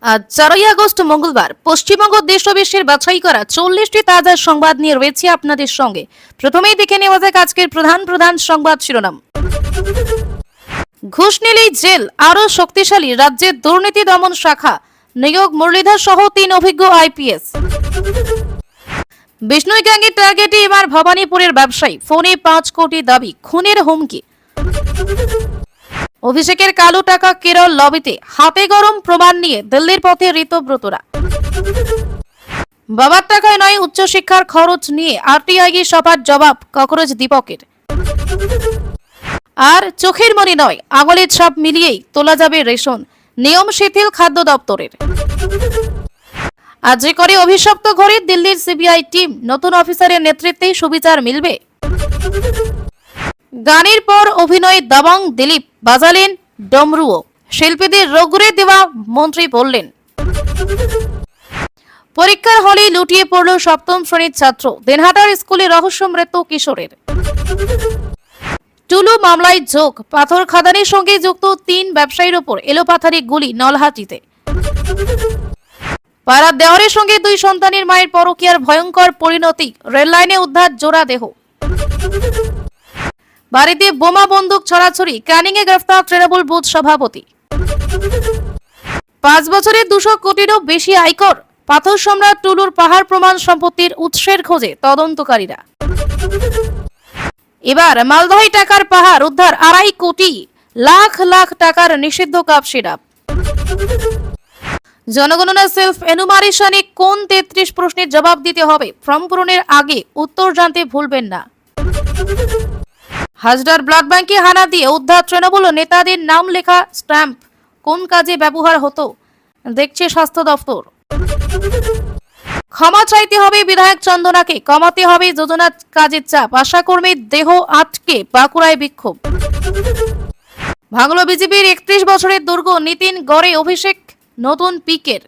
আজ 4ই আগস্ট মঙ্গলবার পশ্চিমবঙ্গ দেশ ও বিশ্বের বাছাই করা 40টি তাজা সংবাদ নিয়ে রয়েছে আপনাদের সঙ্গে। প্রথমেই দেখে নেওয়া যাক আজকের প্রধান সংবাদ শিরোনাম। ঘুষ নিলেই জেল, আরো শক্তিশালী রাজ্যের দুর্নীতি দমন শাখা, নিয়োগ মুরলীধর সহ 3 অভিজ্ঞ আইপিএস। বিষ্ণুই গ্যাংয়ের টার্গেটে এবার ভবানীপুরের ব্যবসায়ী, ফোনে 5 কোটি দাবি, খুনের হুমকি। অভিষেকের কালো টাকা কেরল লবিতে, হাতে গরম প্রমাণ নিয়ে দিল্লির পথে ঋতব্রতরা। বাবার টাকায় নয় উচ্চশিক্ষার খরচ নিয়ে আরটিআই সভার জবাব ককরোচ দীপকের। আর চোখের মনি নয় আঙুলের ছাপ মিলিয়েই তোলা যাবে রেশন, নিয়ম শিথিল খাদ্য দপ্তরের। আজ করে অভিশপ্ত ঘরে দিল্লির সিবিআই টিম, নতুন অফিসারের নেতৃত্বেই সুবিচার মিলবে। গানের পর অভিনয়ে দাবাং দিলীপ, বাজালেন ডমরুও, শিল্পীদের রোগরে দেওয়া মন্ত্রী বললেন। পরীক্ষার হলে লুটিয়ে পড়ল 7ম শ্রেণীর ছাত্র, দিনহাটার স্কুলে রহস্য মৃত্যু কিশোরের। টুলু মামলায় যোগ, পাথর খাদানের সঙ্গে যুক্ত 3 ব্যবসায়ীর ওপর এলোপাথারি গুলি নলহাটিতে। পাড়ার দেওয়ারের সঙ্গে 2 সন্তানের মায়ের পরকীয়ার ভয়ঙ্কর পরিণতি, রেললাইনে উদ্ধার জোড়া দেহ। বাড়িতে বোমা বন্দুক ছড়াছড়ি, ক্যানিংয়ে গ্রেফতার তৃণমূল বুথ সভাপতি। 5 বছরে 200 কোটিরও বেশি আয়কর, পাথর সম্রাট টুলুর পাহাড় প্রমাণ সম্পত্তির উৎসের খোঁজে তদন্তকারীরা। এবার মালদহে টাকার পাহাড় উদ্ধার, 2.5 কোটি, লাখ লাখ টাকার নিষিদ্ধ কাপ সিরাপ। জনগণনা সেলফ এনুমারেশনে কোন 33 প্রশ্নের জবাব দিতে হবে, ফর্ম পূরণের আগে উত্তর জানতে ভুলবেন না। হাজরার ব্লাড ব্যাংকে হানা দিয়ে উদ্ধার তৃণমূল নেতাদের নাম লেখা স্ট্যাম্প, কোন কাজে ব্যবহার হতো দেখছে স্বাস্থ্য দপ্তর। ক্ষমা চাইতে হবে বিধায়ক চন্দনাকে, কমাতে হবে যোজনা কাজের চাপ, আশাকর্মীর দেহ আটকে বাঁকুড়ায় বিক্ষোভ। ভাঙল বিজেপির 31 বছরের দুর্গ, নীতিন গড়ে অভিষেক নতুন পিকের।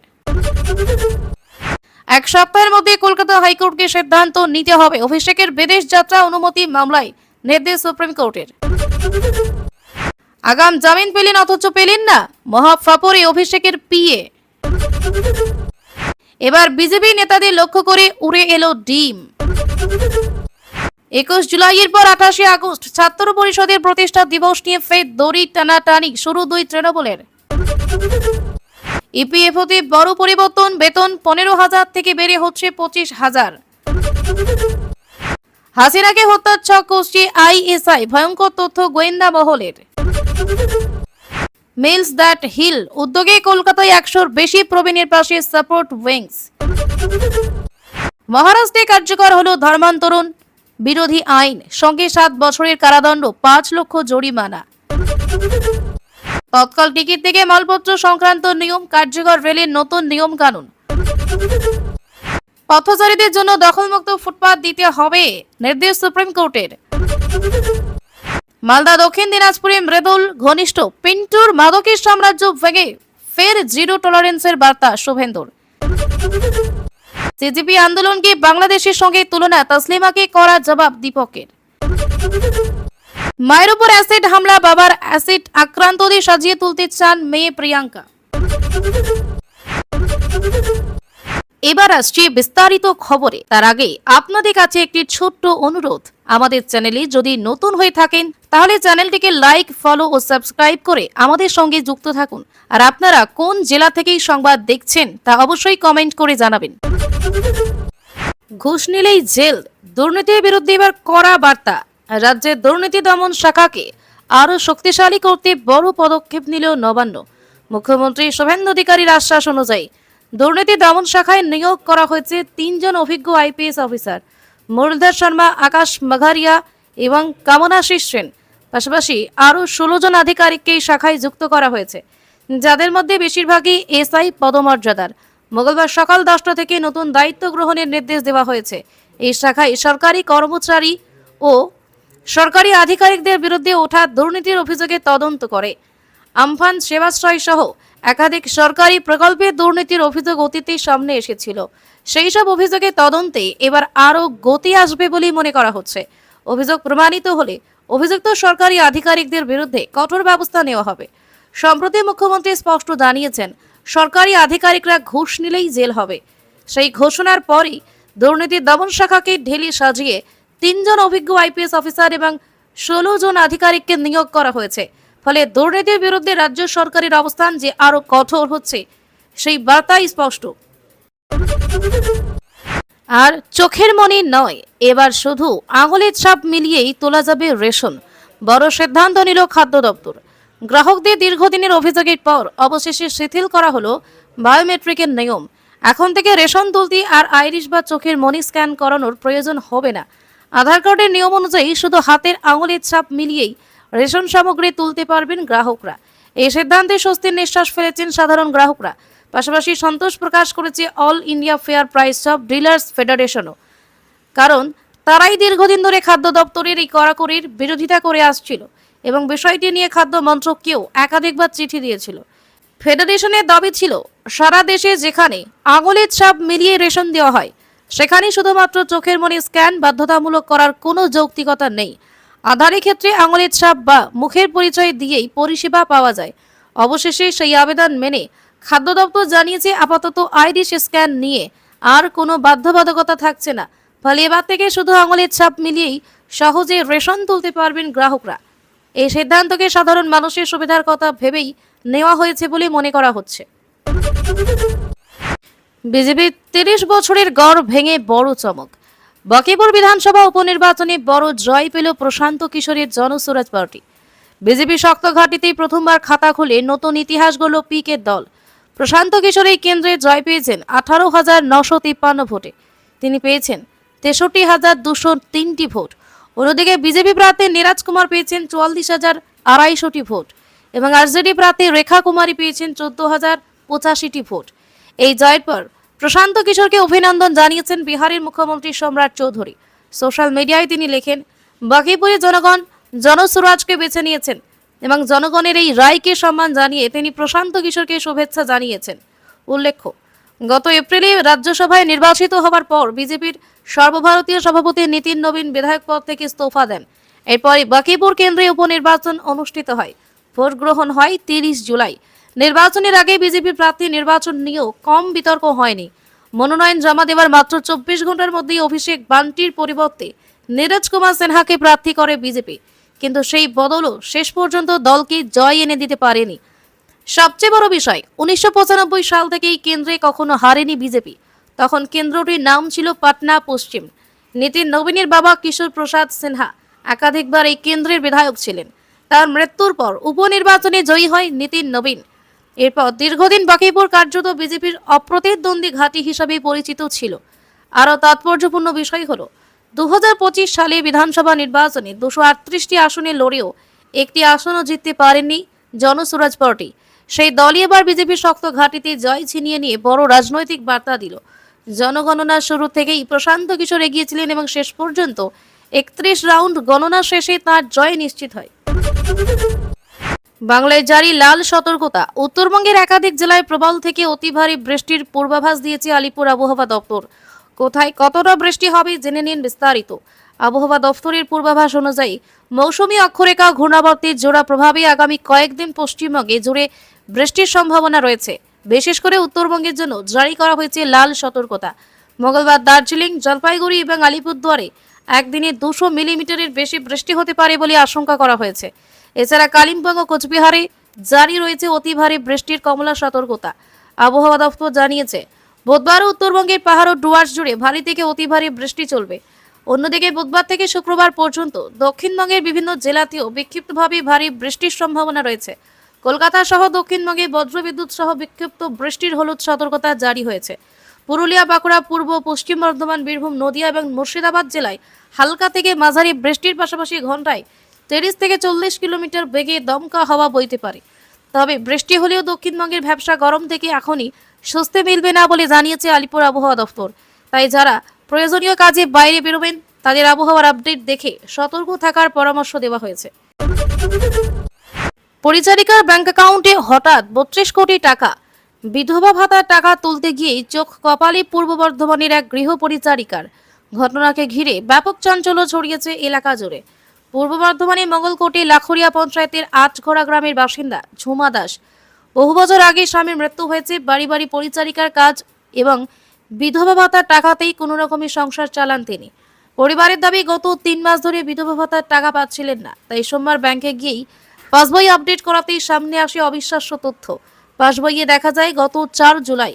1 সপ্তাহের মধ্যে কলকাতা হাইকোর্টকে সিদ্ধান্ত নিতে হবে অভিষেকের বিদেশ যাত্রা অনুমতি মামলায়, নির্দেশ সুপ্রিম কোর্টের। আগাম জামিন পেলেন অথচ পেলেন না, মহাফাপরে অভিষেকের পিএ। এবার বিজেপি নেতাদের লক্ষ্য করে উড়ে এলো ডিম। 21 জুলাইয়ের পর 28 আগস্ট ছাত্র পরিষদের প্রতিষ্ঠা দিবস নিয়ে ফের দড়ি টানাটানি শুরু 2 তৃণমূলের। ইপিএফওতে বড় পরিবর্তন, বেতন 15,000 থেকে বেড়ে হচ্ছে 25,000। হাসিনাকে হত্যার ছক কষছে আইএসআই, ভয়ঙ্কর তথ্য গোয়েন্দা মহলের। মিলস দ্যাট হিল উদ্যোগে কলকাতায় 100-র বেশি প্রবীণের পাশে সাপোর্ট উইংস। মহারাষ্ট্রে কার্যকর হলো ধর্মান্তরণ বিরোধী আইন, সঙ্গে 7 বছরের কারাদণ্ড, 5 লক্ষ জরিমানা। তৎকাল টিকিট থেকে মালপত্র সংক্রান্ত নিয়ম কার্যকর, রেলের নতুন নিয়ম কানুন। পথচারীদের জন্য দখলমুক্ত ফুটপাত দিতে হবে, নির্দেশ সুপ্রিম কোর্টের। মালদা দক্ষিণ দিনাজপুরে মৃদুল ঘনিষ্ঠ পিন্টুর মাদকের সাম্রাজ্য ভেঙে ফের জিরো টলারেন্সের বার্তা শুভেন্দুর। সিজিপি আন্দোলনকে বাংলাদেশের সঙ্গে তুলনা, তসলিমাকে করা জবাব দীপকের। মায়ের উপর অ্যাসিড হামলা, বাবার অ্যাসিড আক্রান্তদের সাজিয়ে তুলতে চান মেয়ে প্রিয়াঙ্কা। এবার আসছে বিস্তারিত খবরে, তার আগে আপনাদের কাছে একটি ছোট্ট অনুরোধ, আমাদের চ্যানেলে যদি নতুন হয়ে থাকেন তাহলে চ্যানেলটিকে লাইক, ফলো ও সাবস্ক্রাইব করে আমাদের সঙ্গে যুক্ত থাকুন। আর আপনারা কোন জেলা থেকে সংবাদ দেখছেন তা অবশ্যই কমেন্ট করে জানাবেন। ঘুষ নিলেই জেল, দুর্নীতির বিরুদ্ধে এবার কড়া বার্তা, রাজ্যের দুর্নীতি দমন শাখাকে আরো শক্তিশালী করতে বড় পদক্ষেপ নিল নবান্ন। মুখ্যমন্ত্রী শুভেন্দু অধিকারীর আশ্বাস অনুযায়ী দুর্নীতি দমন শাখায় নিয়োগ করা হয়েছে 3 জন অভিজ্ঞ আইপিএস অফিসার, মুরলীধর শর্মা, আকাশ মাঘারিয়া এবং কামনাশিস সেন। পাশাপাশি আরও 16 জন আধিকারিককে এই শাখায় যুক্ত করা হয়েছে, যাদের মধ্যে বেশিরভাগই এসআই পদমর্যাদার। মঙ্গলবার সকাল 10টা থেকে নতুন দায়িত্ব গ্রহণের নির্দেশ দেওয়া হয়েছে। এই শাখায় সরকারি কর্মচারী ও সরকারি আধিকারিকদের বিরুদ্ধে ওঠা দুর্নীতির অভিযোগে তদন্ত করে। আমফান সেবাশ্রয় সহ একাধিক সরকারি প্রকল্পে দুর্নীতির অভিযোগ অতীতে সামনে এসেছিল। সেই সব অভিযোগে তদন্তে এবার আরও গতি আসবে বলে মনে করা হচ্ছে। অভিযোগ প্রমাণিত হলে অভিযুক্ত সরকারি আধিকারিকদের বিরুদ্ধে কঠোর ব্যবস্থা নেওয়া হবে। সম্প্রতি মুখ্যমন্ত্রী স্পষ্ট জানিয়েছেন, সরকারি আধিকারিকরা ঘুষ নিলেই জেল হবে। সেই ঘোষণার পরই দুর্নীতি দমন শাখাকে ঢেলে সাজিয়ে 3 জন অভিজ্ঞ আইপিএস অফিসার এবং 16 জন আধিকারিককে নিয়োগ করা হয়েছে। ফলে দুর্নীতির বিরুদ্ধে রাজ্য সরকারের অবস্থান যে আরো কঠোর হচ্ছে সেই বার্তাই স্পষ্ট। আর চোখের মনি নয়, এবার শুধু আঙুলের ছাপ মিলিয়েই তোলা যাবে রেশন। বড় সিদ্ধান্ত নিল খাদ্য দপ্তর। গ্রাহকদের দীর্ঘদিনের অভিযোগের পর অবশেষে শিথিল করা হলো বায়োমেট্রিকের নিয়ম। এখন থেকে রেশন তুলতে আর আইরিশ বা চোখের মনি স্ক্যান করানোর প্রয়োজন হবে না। আধার কার্ডের নিয়ম অনুযায়ী শুধু হাতের আঙুলের ছাপ মিলিয়েই রেশন সামগ্রী তুলতে পারবেন গ্রাহকরা। এই সিদ্ধান্তে স্বস্তির নিঃশ্বাস ফেলেছেন সাধারণ গ্রাহকরা। পাশাপাশি সন্তোষ প্রকাশ করেছে all India fair price of dealers ফেডারেশনও। কারণ তারাই দীর্ঘদিন ধরে খাদ্য দপ্তরের এই কড়াকড়ির বিরোধিতা করে আসছিল এবং বিষয়টি নিয়ে খাদ্য মন্ত্রককেও একাধিকবার চিঠি দিয়েছিল। ফেডারেশনের দাবি ছিল সারা দেশে যেখানে আঙুলের ছাপ মিলিয়ে রেশন দেওয়া হয় সেখানে শুধুমাত্র চোখের মনি স্ক্যান বাধ্যতামূলক করার কোনো যৌক্তিকতা নেই। আধারের ক্ষেত্রে আঙুলের ছাপ বা মুখের পরিচয় দিয়েই পরিষেবা পাওয়া যায়। অবশেষে সেই আবেদন মেনে খাদ্য দপ্তর জানিয়েছে আপাতত আইরিশ স্ক্যান নিয়ে আর কোনো বাধ্যবাধকতা থাকছে না। ফলে এবার থেকে শুধু আঙুলের ছাপ মিলিয়েই সহজে রেশন তুলতে পারবেন গ্রাহকরা। এই সিদ্ধান্তকে সাধারণ মানুষের সুবিধার কথা ভেবেই নেওয়া হয়েছে বলে মনে করা হচ্ছে। বিজেপির 30 বছরের গড় ভেঙে বড় চমক। বাকিপুর বিধানসভা উপনির্বাচনে বড় জয় পেল প্রশান্ত কিশোরের জনসুরাজ পার্টি। বিজেপি শক্ত ঘাঁটিতেই প্রথমবার খাতা খুলে নতুন ইতিহাস গড়ল পিকের দল। প্রশান্ত কিশোর এই কেন্দ্রে জয় পেয়েছেন 18,953 ভোটে। তিনি পেয়েছেন 63,203টি ভোট। অন্যদিকে বিজেপি প্রার্থী নীরাজ কুমার পেয়েছেন 44,250টি ভোট এবং আরজেডি প্রার্থী রেখা কুমারী পেয়েছেন 14,085টি ভোট। এই জয়ের পর প্রশান্ত কিশোরকে অভিনন্দন জানিয়েছেন বিহারের মুখ্যমন্ত্রী সম্রাট চৌধুরী। সোশ্যাল মিডিয়ায় তিনি লেখেন, বাকিপুরে জনগণ জনসুরাজকে বেছে নিয়েছেন এবং জনগণের এই রায়কে সম্মান জানিয়ে তিনি প্রশান্ত কিশোরকে শুভেচ্ছা জানিয়েছেন। উল্লেখ্য, গত এপ্রিলে রাজ্যসভায় নির্বাচিত হওয়ার পর বিজেপির সর্বভারতীয় সভাপতি নীতিন নবীন বিধায়ক পদ থেকে ইস্তফা দেন। এরপরে বাকিপুর কেন্দ্রে উপনির্বাচন অনুষ্ঠিত হয়। ভোট গ্রহণ হয় 30 জুলাই। নির্বাচনের আগে বিজেপি প্রার্থী নির্বাচন নিয়েও কম বিতর্ক হয়নি। মনোনয়ন জমা দেওয়ার মাত্র 24 ঘন্টার মধ্যেই অভিষেক বান্টির পরিবর্তে নীরজ কুমার সিনহাকে প্রার্থী করে বিজেপি। কিন্তু সেই বদলও শেষ পর্যন্ত দলকে জয় এনে দিতে পারেনি। সবচেয়ে বড় বিষয়, 1995 সাল থেকেই কেন্দ্রে কখনো হারেনি বিজেপি। তখন কেন্দ্রটির নাম ছিল পাটনা পশ্চিম। নীতিন নবীনের বাবা কিশোর প্রসাদ সিনহা একাধিকবার এই কেন্দ্রের বিধায়ক ছিলেন। তার মৃত্যুর পর উপনির্বাচনে জয়ী হয় নীতিন নবীন। এরপর দীর্ঘদিন বাকিপুর কার্যত বিজেপির অপ্রতিদ্বন্দ্বী ঘাঁটি হিসাবে পরিচিত ছিল। আরও তাৎপর্যপূর্ণ বিষয় হল 2025 সালে বিধানসভা নির্বাচনে 238টি আসনে লড়েও একটি আসনও জিততে পারেননি জনসুরাজ পার্টি। সেই দলই এবার বিজেপির শক্ত ঘাঁটিতে জয় ছিনিয়ে নিয়ে বড় রাজনৈতিক বার্তা দিল। জনগণনার শুরু থেকেই প্রশান্ত কিশোর এগিয়েছিলেন এবং শেষ পর্যন্ত 31 রাউন্ড গণনা শেষে তার জয় নিশ্চিত হয়। বাংলায় জারি লাল সতর্কতা। উত্তরবঙ্গের একাধিক জেলায় প্রবল থেকে অতি ভারী বৃষ্টির পূর্বাভাস দিয়েছে আলিপুর আবহাওয়া দপ্তর। কোথায় কতটা বৃষ্টি হবে জেনে নিন বিস্তারিত। আবহাওয়া দপ্তরের পূর্বাভাস অনুযায়ী মৌসুমী অক্ষরেখা ঘূর্ণাবর্তের জোড়া প্রভাবে আগামী কয়েকদিন পশ্চিমবঙ্গে জুড়ে বৃষ্টির সম্ভাবনা রয়েছে। বিশেষ করে উত্তরবঙ্গের জন্য জারি করা হয়েছে লাল সতর্কতা। মঙ্গলবার দার্জিলিং, জলপাইগুড়ি এবং আলিপুরদুয়ারে একদিনে 200 মিলিমিটারের বেশি বৃষ্টি হতে পারে বলে আশঙ্কা করা হয়েছে। এছাড়া কালিম্পং ও কোচবিহারে জারি রয়েছে অতি ভারী বৃষ্টির কমলা সতর্কতা। আবহাওয়া দপ্তর জানিয়েছে বুধবার উত্তরবঙ্গের পাহাড় ও ডুয়ার্স জুড়ে ভারী থেকে অতি ভারী বৃষ্টি চলবে। অন্যদিকে বুধবার থেকে শুক্রবার পর্যন্ত দক্ষিণবঙ্গের বিভিন্ন জেলাতেও বিক্ষিপ্তভাবে ভারী বৃষ্টির সম্ভাবনা রয়েছে। কলকাতা সহ দক্ষিণবঙ্গে বজ্রবিদ্যুৎ সহ বিক্ষিপ্ত বৃষ্টির হলুদ সতর্কতা জারি হয়েছে। পুরুলিয়া, বাঁকুড়া, পূর্ব পশ্চিম বর্ধমান, বীরভূম, নদিয়া এবং মুর্শিদাবাদ জেলায় হালকা থেকে মাঝারি বৃষ্টির পাশাপাশি ঘন্টায় 30 থেকে 40 কিলোমিটার বেগে দমকা হাওয়া বইতে পারে। তবে বৃষ্টি হলেও দক্ষিণবঙ্গের ভ্যাপসা গরম থেকে এখনই স্বস্তি মিলবে না বলে জানিয়েছে আলিপুর আবহাওয়া দপ্তর। তাই যারা প্রয়োজনীয় কাজে বাইরে বেরোবেন তাদের আবহাওয়ার আপডেট দেখে সতর্ক থাকার পরামর্শ দেওয়া হয়েছে। পরিচারিকার ব্যাংক অ্যাকাউন্টে হঠাৎ 32 কোটি টাকা। বিধবা ভাতার টাকা তুলতে গিয়েই চোখ কপালে পূর্ব বর্ধমানের এক গৃহ পরিচারিকার। ঘটনাকে ঘিরে ব্যাপক চাঞ্চল্য ছড়িয়েছে এলাকা জুড়ে। পূর্ব বর্ধমানের মঙ্গলকোটে লাখুরিয়া পঞ্চায়েতের 8ঘোড়া গ্রামের বাসিন্দা ঝুমা দাস বহু বছর আগে স্বামীর মৃত্যু হয়েছে, বাড়ি বাড়ি পরিচারিকার কাজ এবং বিধবা ভাতার টাকাতেই কোনো রকমের সংসার চালান তিনি। পরিবারের দাবি গত 3 মাস ধরে বিধবা ভাতার টাকা পাচ্ছিলেন না, তাই সোমবার ব্যাংকে গিয়েই পাসবই আপডেট করাতেই সামনে আসে অবিশ্বাস্য তথ্য। পাসবইয়ে দেখা যায় গত 4 জুলাই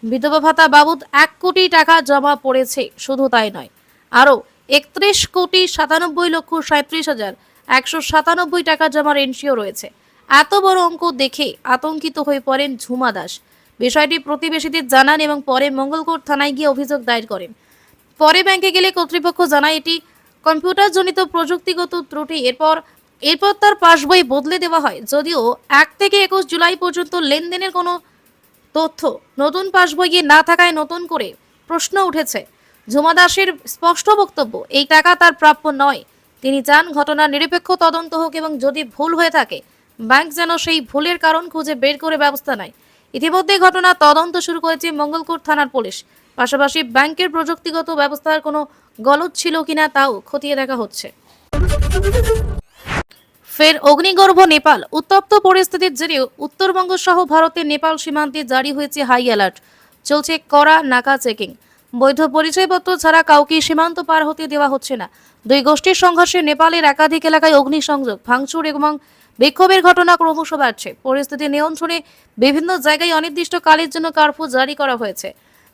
বিধবা ভাতা বাবদ 1 কোটি টাকা জমা পড়েছে। শুধু তাই নয়, আরও 31,37,37,197 টাকা জমার এনশিও রয়েছে। এত বড় অঙ্ক দেখে আতঙ্কিত হয়ে পড়েন ঝুমা দাস। বিষয়টি প্রতিবেশীদের জানান এবং পরে মঙ্গলকোট থানায় গিয়ে অভিযোগ দায়ের করেন। পরে ব্যাংকে গেলে কর্তৃপক্ষ জানায় এটি কম্পিউটারজনিত প্রযুক্তিগত ত্রুটি। এরপর তার পাসবই বদলে দেওয়া হয়। যদিও 1 থেকে 21 জুলাই পর্যন্ত লেনদেনের কোনো তথ্য নতুন পাসবইয়ে না থাকায় নতুন করে প্রশ্ন উঠেছে। ঝুমা দাসের স্পষ্ট বক্তব্য, এই টাকা তার প্রাপ্য নয়। তিনি চান ঘটনার নিরপেক্ষ তদন্ত হোক এবং যদি ভুল হয়ে থাকে ব্যাংক যেন সেই ভুলের কারণ খুঁজে বের করে ব্যবস্থা নেয়। ইতিমধ্যে ঘটনা তদন্ত শুরু করেছে মঙ্গলকোট থানার পুলিশ। পাশাপাশি ব্যাংকের প্রযুক্তিগত ব্যবস্থার কোনো গলদ ছিল কিনা তাও খতিয়ে দেখা হচ্ছে। ফের অগ্নিগর্ভ নেপাল। উত্তপ্ত পরিস্থিতির জেরে উত্তরবঙ্গ সহ ভারতের নেপাল সীমান্তে জারি হয়েছে হাই অ্যালার্ট। চলছে কড়া নাকা চেকিং। বৈধ পরিচয়পত্র ছাড়া কাউকে সীমান্ত পার হতে দেওয়া হচ্ছে না। দুই গোষ্ঠীর সংঘর্ষে নেপালের একাধিক এলাকায় অগ্নিসংযোগ, ভাঙচুর এবং বিক্ষোভের ঘটনা ক্রমশ বাড়ছে। পরিস্থিতি নিয়ন্ত্রণে বিভিন্ন জায়গায় অনির্দিষ্টকালের জন্য কারফিউ জারি করা হয়েছে।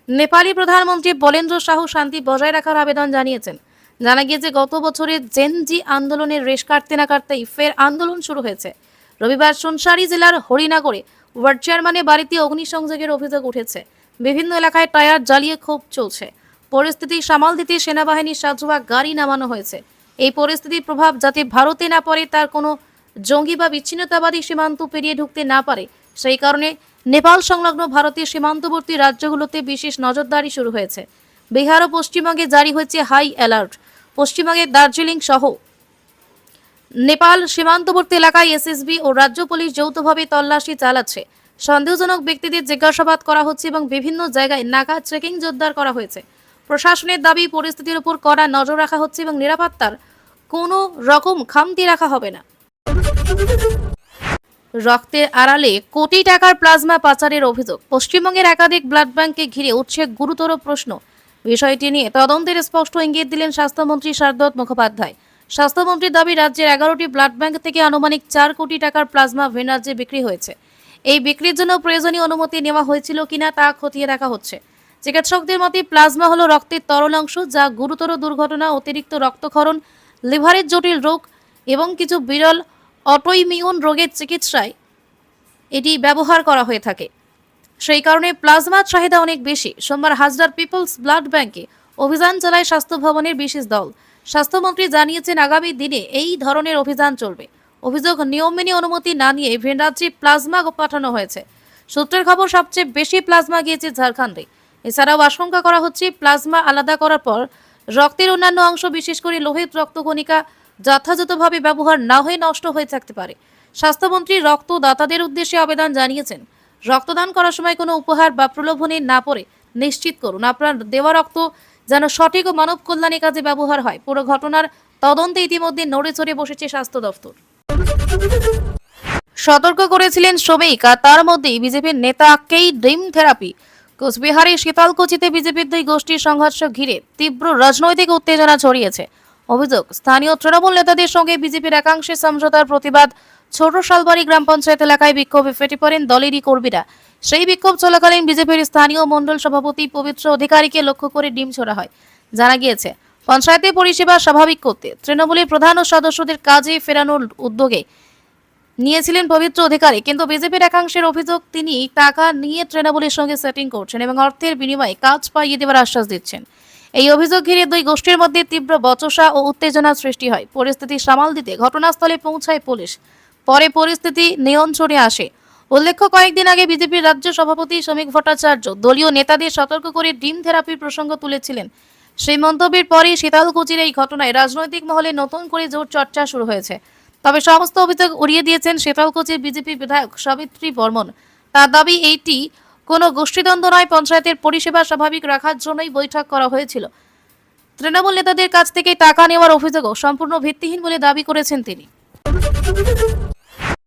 নেপালি প্রধানমন্ত্রী বলেন্দ্র সাহু শান্তি বজায় রাখার আবেদন জানিয়েছেন। জানা গিয়েছে গত বছরের জেনজি আন্দোলনের রেশ কাটতে না কাটতেই ফের আন্দোলন শুরু হয়েছে। রবিবার সোনসারি জেলার হরিনাগরে ওয়ার্ড চেয়ারম্যানের বাড়িতে অগ্নিসংযোগের অভিযোগ উঠেছে। বিভিন্ন এলাকায় টায়ার জ্বালিয়ে ক্ষোভ চলছে। পরিস্থিতি সামাল দিতে সেনাবাহিনীর 7 গাড়ি নামানো হয়েছে। এই পরিস্থিতির প্রভাব যাতে ভারতে না পড়ে, তার কোনো জঙ্গি বা বিচ্ছিন্নতাবাদী সীমান্ত পেরিয়ে ঢুকতে না পারে, সেই কারণে নেপাল সংলগ্ন ভারতীয় সীমান্তবর্তী রাজ্যগুলোতে বিশেষ নজরদারি শুরু হয়েছে। বিহার ও পশ্চিমবঙ্গে জারি হয়েছে হাই অ্যালার্ট। পশ্চিমবঙ্গের দার্জিলিং সহ নেপাল সীমান্তবর্তী এলাকায় এসএসবি ও রাজ্য পুলিশ যৌথভাবে তল্লাশি চালাচ্ছে। সন্দেহজনক ব্যক্তিদের জিজ্ঞাসাবাদ করা হচ্ছে এবং বিভিন্ন জায়গায় নাকা চেকিং জোরদার করা হয়েছে। প্রশাসনের দাবি, পরিস্থিতির উপর কড়া নজর রাখা হচ্ছে এবং নিরাপত্তার কোনো রকম খামতি রাখা হবে না। রক্তের আড়ালে কোটি টাকার প্লাজমা পাচারের অভিযোগ। পশ্চিমবঙ্গের একাধিক ব্লাড ব্যাংককে ঘিরে উঠছে গুরুতর প্রশ্ন। বিষয়টি নিয়ে তদন্তের স্পষ্ট ইঙ্গিত দিলেন স্বাস্থ্যমন্ত্রী সারদত্ত মুখোপাধ্যায়। স্বাস্থ্যমন্ত্রীর দাবি, রাজ্যের 11টি ব্লাড ব্যাংক থেকে আনুমানিক 4 কোটি টাকার প্লাজমা ভিন রাজ্যে বিক্রি হয়েছে। এই বিক্রির জন্য প্রয়োজনীয় অনুমতি নেওয়া হয়েছিল কিনা তা খতিয়ে দেখা হচ্ছে। চিকিৎসকদের মতে প্লাজমা হলো রক্তের তরল অংশ, যা গুরুতর দুর্ঘটনা, অতিরিক্ত রক্তক্ষরণ, লিভারের জটিল রোগ এবং কিছু বিরল অটোইমিউন রোগের চিকিৎসায় এটি ব্যবহার করা হয়ে থাকে। সেই কারণে প্লাজমার চাহিদা অনেক বেশি। সোমবার হাজরার পিপলস ব্লাড ব্যাংকে অভিযান চালায় স্বাস্থ্য ভবনের বিশেষ দল। স্বাস্থ্যমন্ত্রী জানিয়েছেন আগামী দিনে এই ধরনের অভিযান চলবে। অভিযোগ, নিয়ম মেনে অনুমতি না নিয়ে ভিন রাজ্যে প্লাজমা পাঠানো হয়েছে। সূত্রের খবর, সবচেয়ে বেশি প্লাজমা গিয়েছে ঝাড়খণ্ডে। এছাড়াও আশঙ্কা করা হচ্ছে প্লাজমা আলাদা করার পর রক্তের অন্যান্য অংশ, বিশেষ করে লোহিত রক্তকণিকা, যথাযথভাবে ব্যবহার না হয়ে নষ্ট হয়ে থাকতে পারে। স্বাস্থ্যমন্ত্রী রক্তদাতাদের উদ্দেশ্যে আবেদন জানিয়েছেন, রক্তদান করার সময় কোনো উপহার বা প্রলোভনে না পড়ে নিশ্চিত করুন আপনার দেওয়া রক্ত যেন সঠিক ও মানব কল্যাণী কাজে ব্যবহার হয়। পুরো ঘটনার তদন্তে ইতিমধ্যে নড়ে চড়ে বসেছে স্বাস্থ্য দফতর। সতর্ক করেছিলেন শ্রমিক, আর তার মধ্যেই বিজেপির নেতাকেই ড্রিম থেরাপি। কোচবিহারের শীতলকুচিতে বিজেপির দুই গোষ্ঠীর সংঘর্ষ ঘিরে তীব্র রাজনৈতিক উত্তেজনা ছড়িয়েছে। অভিযোগ, স্থানীয় তৃণমূল নেতাদের সঙ্গে বিজেপির একাংশের সমঝোতার প্রতিবাদ। ছোট শালবাড়ি গ্রাম পঞ্চায়েত এলাকায় বিক্ষোভে ফেটে পড়েন দলেরই কর্মীরা। সেই বিক্ষোভ চলাকালীন বিজেপির স্থানীয় মণ্ডল সভাপতি পবিত্র অধিকারীকে লক্ষ্য করে ডিম ছোড়া হয়। জানা গিয়েছে, পঞ্চায়েতের পরিষেবা স্বাভাবিক করতে তৃণমূলের প্রধান ও সদস্যদের কাজে ফেরানোর উদ্যোগে নিয়েছিলেন পবিত্র অধিকারী, কিন্তু বিজেপির একাংশের অভিযোগ তিনি টাকা নিয়ে তৃণমূলের সঙ্গে সেটিং করছেন এবং অর্থের বিনিময়ে কাজ পাইয়ে দেওয়ার আশ্বাস দিচ্ছেন। এই অভিযোগ ঘিরে দুই গোষ্ঠীর মধ্যে তীব্র বচসা ও উত্তেজনার সৃষ্টি হয়। পরিস্থিতি সামাল দিতে ঘটনাস্থলে পৌঁছায় পুলিশ। পরে পরিস্থিতি নিয়ন্ত্রণে আসে। উল্লেখ্য, কয়েকদিন আগে বিজেপির রাজ্য সভাপতি শ্রমিক ভট্টাচার্য দলীয় নেতাদের সতর্ক করে ডিম থেরাপির প্রসঙ্গ তুলেছিলেন। সেই মন্তব্যের পরই শীতলকুচির এই ঘটনায় রাজনৈতিক মহলে নতুন করে জোর চর্চা শুরু হয়েছে। তবে সমস্ত অভিযোগ উড়িয়ে দিয়েছেন শীতলকুচির বিজেপি বিধায়ক সাবিত্রী বর্মন। তার দাবি, এইটি কোনো গোষ্ঠীদ্বন্দ্ব নয়, পঞ্চায়েতের পরিষেবা স্বাভাবিক রাখার জন্যই বৈঠক করা হয়েছিল। তৃণমূল নেতাদের কাছ থেকে টাকা নেওয়ার অভিযোগও সম্পূর্ণ ভিত্তিহীন বলে দাবি করেছেন তিনি।